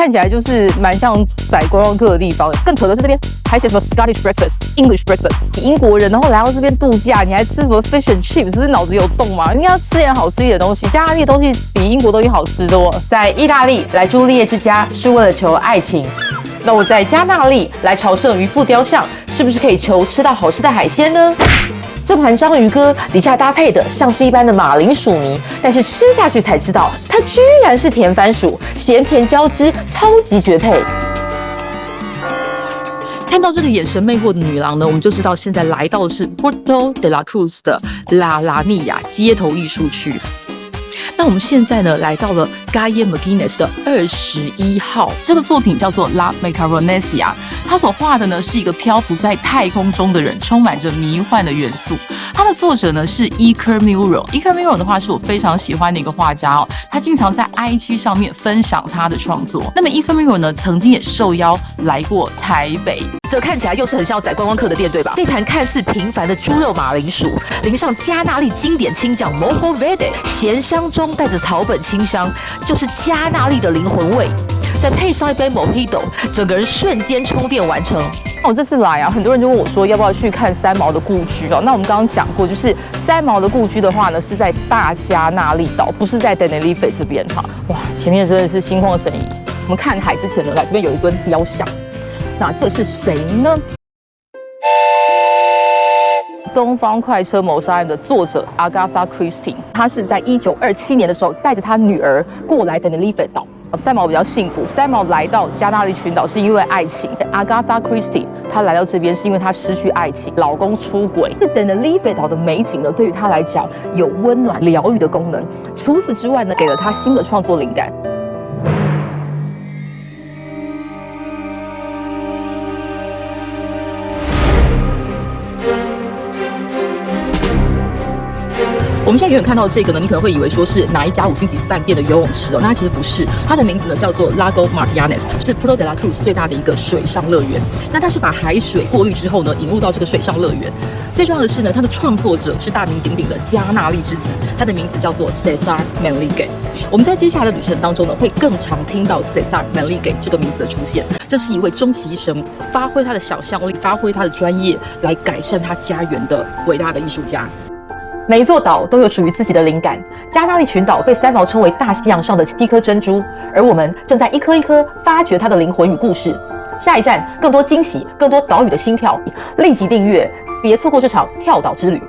看起来就是蛮像载观光客的地方。更扯的是这边还写什么 Scottish breakfast、English breakfast。你英国人，然后来到这边度假，你还吃什么 fish and chips？ 是脑子有洞吗？应该要吃点好吃一点的东西。加拿大的东西比英国东西好吃多了。在意大利来朱丽叶之家是为了求爱情，那我在加纳利来朝圣渔夫雕像，是不是可以求吃到好吃的海鲜呢？这盘章鱼哥底下搭配的像是一般的马铃薯泥，但是吃下去才知道，它居然是甜番薯，咸甜交织，超级绝配。看到这个眼神魅惑的女郎呢，我们就知道现在来到的是 Puerto de la Cruz 的拉拉尼亚街头艺术区。那我们现在呢，来到了 Gaye McGuinness 的21号，这个作品叫做 La Macaronesia， 它所画的呢是一个漂浮在太空中的人，充满着迷幻的元素。它的作者呢是 Iker Muro。Iker Muro 的话是我非常喜欢的一个画家哦，他经常在 IG 上面分享他的创作。那么 Iker Muro 呢，曾经也受邀来过台北。这看起来又是很像载观光客的店，对吧？这盘看似平凡的猪肉马铃薯，淋上加纳利经典青酱 Mojo Verde， 咸香中带着草本清香，就是加纳利的灵魂味。再配上一杯 Mojito， 整个人瞬间充电完成。那我这次来啊，很多人就问我说，要不要去看三毛的故居哦？那我们刚刚讲过，就是三毛的故居的话呢，是在大加纳利岛，不是在 Tenerife 这边哈。哇，前面真的是心旷神怡。我们看海之前呢，来这边有一尊雕像。那这是谁呢？东方快车谋杀案的作者 Agatha Christie， 他是在1927年的时候带着他女儿过来的 Tenerife 岛。三毛比较幸福，三毛来到加纳利群岛是因为爱情。Agatha Christie 她来到这边是因为她失去爱情，老公出轨。Tenerife 岛的美景呢，对于她来讲有温暖疗愈的功能。除此之外呢，给了她新的创作灵感。我们现在远远看到这个呢，你可能会以为说是哪一家5星级饭店的游泳池哦，那它其实不是，它的名字呢叫做 Lago Martianes， 是 Puerto de la Cruz 最大的一个水上乐园。那它是把海水过滤之后呢，引入到这个水上乐园。最重要的是呢，它的创作者是大名鼎鼎的加纳利之子，他的名字叫做 Cesar Manrique。我们在接下来的旅程当中呢，会更常听到 Cesar Manrique 这个名字的出现。这是一位终其一生发挥他的想象力，发挥他的专业来改善他家园的伟大的艺术家。每一座岛都有属于自己的灵感。加纳利群岛被三毛称为大西洋上的7颗珍珠，而我们正在一颗一颗发掘它的灵魂与故事。下一站，更多惊喜，更多岛屿的心跳，立即订阅，别错过这场跳岛之旅。